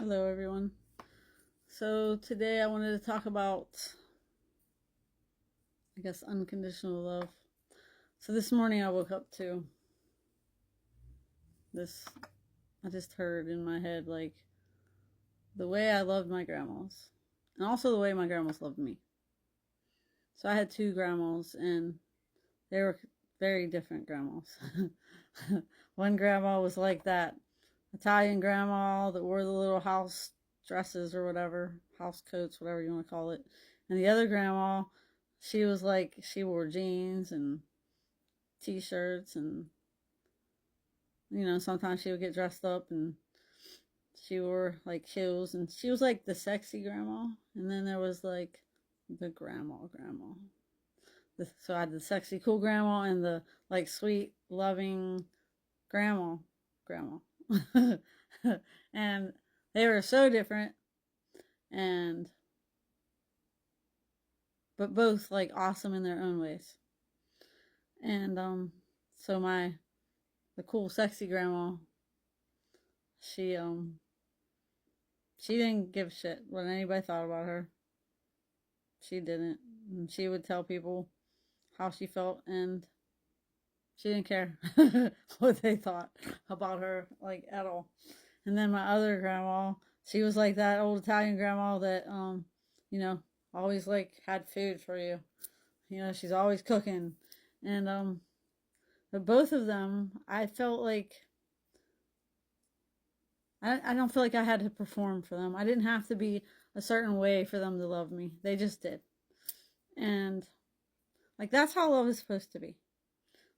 Hello, everyone. So, today I wanted to talk about, unconditional love. So, this morning I woke up to this. I just heard in my head, like, the way I loved my grandmas, and also the way my grandmas loved me. So, I had two grandmas, and they were very different grandmas. One grandma was like that Italian grandma that wore the little house dresses or whatever, house coats, whatever you want to call it. And the other grandma, she was like, she wore jeans and t-shirts, and sometimes she would get dressed up and she wore like heels, and she was like the sexy grandma. And then there was like the grandma. So I had the sexy cool grandma and the like sweet loving grandma. And they were so different, and but both like awesome in their own ways. And so the cool sexy grandma, she she didn't give a shit what anybody thought about her. She didn't. And she would tell people how she felt, and she didn't care what they thought about her, like, at all. And then my other grandma, she was like that old Italian grandma that you know, always like had food for you. She's always cooking. And but both of them, I felt like I don't feel like I had to perform for them. I didn't have to be a certain way for them to love me. They just did. And like that's how love is supposed to be.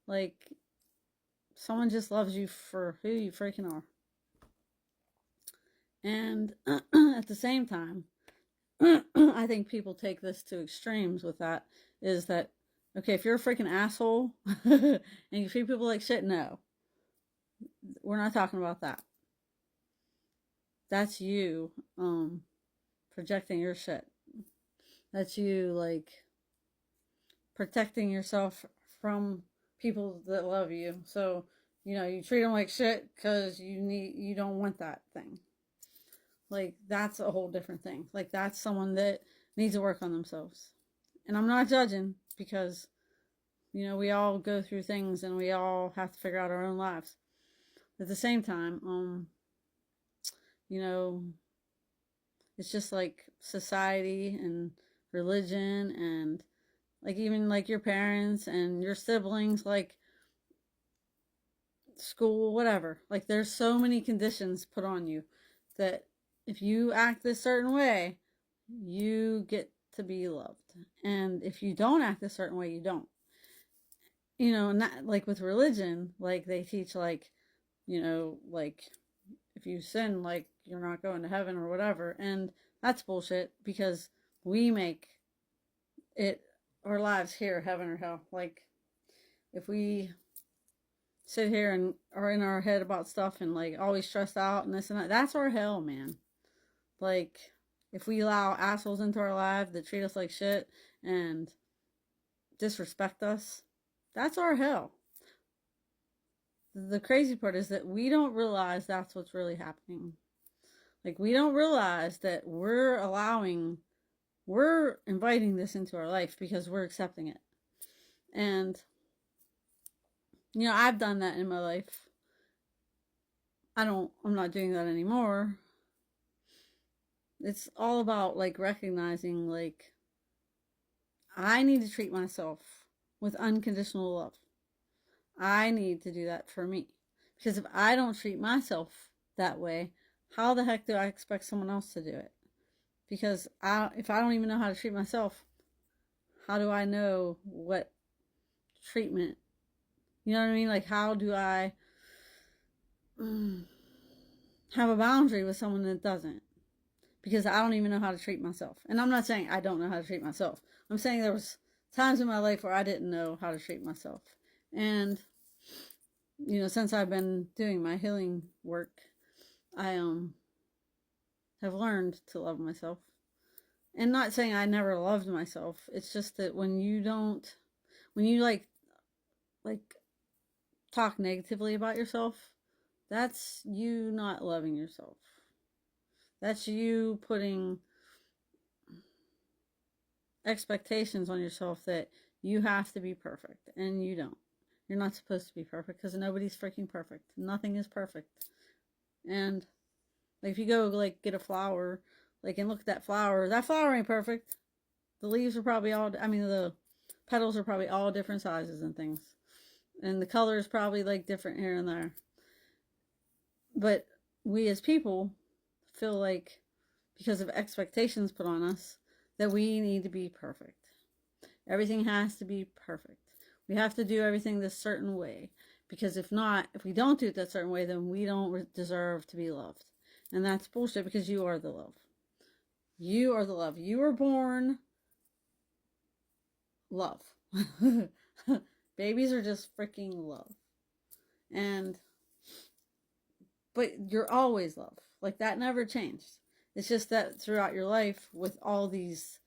Like someone just loves you for who you freaking are. And at the same time, I think people take this to extremes with that. Is that okay? If you're a freaking asshole and you treat people like shit, no, we're not talking about that. That's you projecting your shit. That's you like protecting yourself from people that love you. So you treat them like shit because you don't want that thing. Like that's a whole different thing. Like that's someone that needs to work on themselves. And I'm not judging because we all go through things and we all have to figure out our own lives. At the same time, you know, it's just like society and religion and like even like your parents and your siblings, like school, whatever. Like there's so many conditions put on you that if you act this certain way, you get to be loved. And if you don't act a certain way, you don't. Not like with religion, like they teach like, like if you sin, like you're not going to heaven or whatever. And that's bullshit because we make it our lives here, heaven or hell. Like if we sit here and are in our head about stuff and like always stressed out and this and that, that's our hell, man. Like if we allow assholes into our life that treat us like shit and disrespect us, that's our hell. The crazy part is that we don't realize that's what's really happening. Like we don't realize that we're inviting this into our life because we're accepting it. And I've done that in my life. I'm not doing that anymore. It's all about like recognizing like I need to treat myself with unconditional love. I need to do that for me. Because if I don't treat myself that way, how the heck do I expect someone else to do it? Because if I don't even know how to treat myself, how do I know what treatment? You know what I mean? Like, how do I have a boundary with someone that doesn't? Because I don't even know how to treat myself. And I'm not saying I don't know how to treat myself. I'm saying there was times in my life where I didn't know how to treat myself. And since I've been doing my healing work, I have learned to love myself. And not saying I never loved myself. It's just that when you like talk negatively about yourself, that's you not loving yourself. That's you putting expectations on yourself that you have to be perfect, and you don't. You're not supposed to be perfect because nobody's freaking perfect. Nothing is perfect. And like if you go like get a flower, like and look at that flower ain't perfect. The leaves are probably all, I mean, the petals are probably all different sizes and things. And the color is probably like different here and there. But we as people feel like because of expectations put on us that we need to be perfect. Everything has to be perfect. We have to do everything this certain way. Because if not, if we don't do it that certain way, then we don't deserve to be loved. And that's bullshit because you are the love. You are the love. You were born love. Babies are just freaking love. But you're always love. Like that never changed. It's just that throughout your life with all these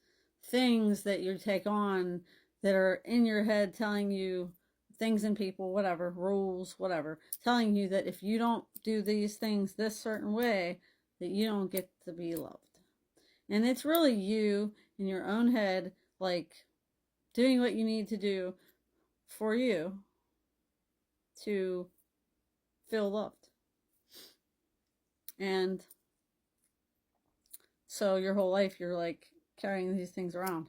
things that you take on that are in your head telling you things and people, whatever, rules, whatever, telling you that if you don't do these things this certain way, that you don't get to be loved. And it's really you in your own head, like doing what you need to do for you to feel loved. And so your whole life you're like carrying these things around.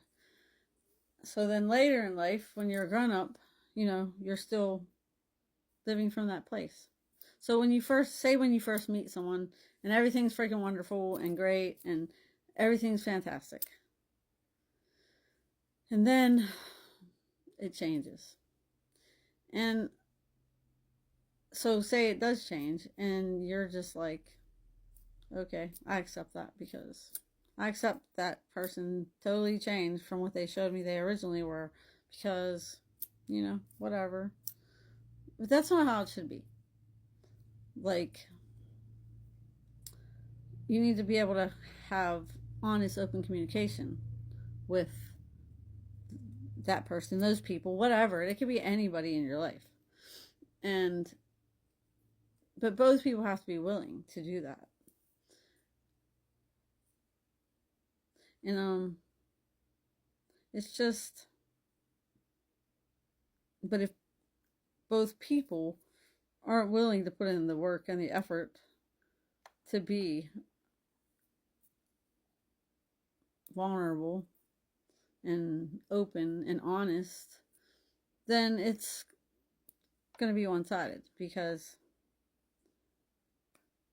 So then later in life, when you're a grown up, you know, you're still living from that place. So when you first meet someone and everything's freaking wonderful and great and everything's fantastic. And then it changes. And so say it does change and you're just like, okay, I accept that because I accept that person totally changed from what they showed me they originally were because, you know, whatever. But that's not how it should be. Like, you need to be able to have honest, open communication with that person, those people, whatever. It could be anybody in your life. But both people have to be willing to do that. And it's just, but if both people aren't willing to put in the work and the effort to be vulnerable and open and honest, then it's going to be one-sided because,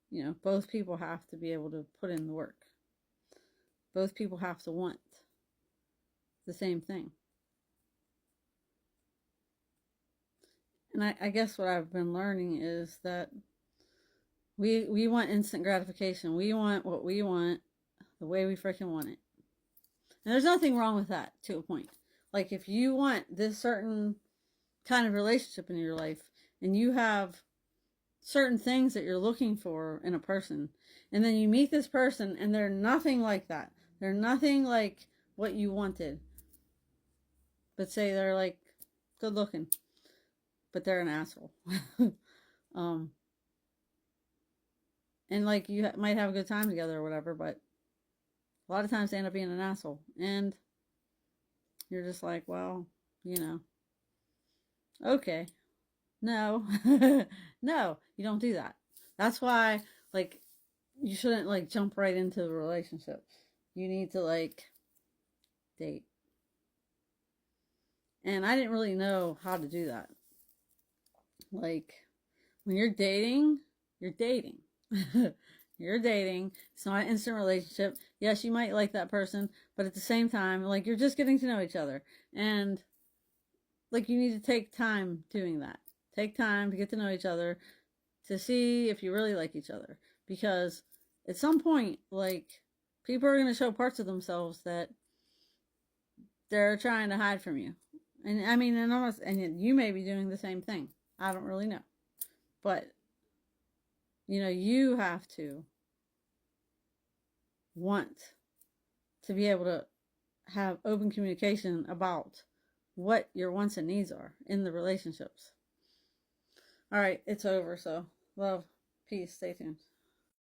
you know, both people have to be able to put in the work. Both people have to want the same thing. And I guess what I've been learning is that we want instant gratification. We want what we want the way we freaking want it. And there's nothing wrong with that to a point. Like if you want this certain kind of relationship in your life and you have certain things that you're looking for in a person, and then you meet this person and they're nothing like that. They're nothing like what you wanted. But say they're like good looking, but they're an asshole. And like you might have a good time together or whatever, but a lot of times they end up being an asshole. And you're just like, well, you know, okay. No. No, you don't do that. That's why, like, you shouldn't, like, jump right into the relationship. You need to, like, date. And I didn't really know how to do that. Like, when you're dating, you're dating. You're dating. It's not an instant relationship. Yes, you might like that person, but at the same time, like, you're just getting to know each other. And, like, you need to take time doing that. Take time to get to know each other, to see if you really like each other. Because at some point, like, people are going to show parts of themselves that they're trying to hide from you. And I mean, and you may be doing the same thing. I don't really know. But, you know, you have to want to be able to have open communication about what your wants and needs are in the relationships. All right, it's over. So, love, peace, stay tuned.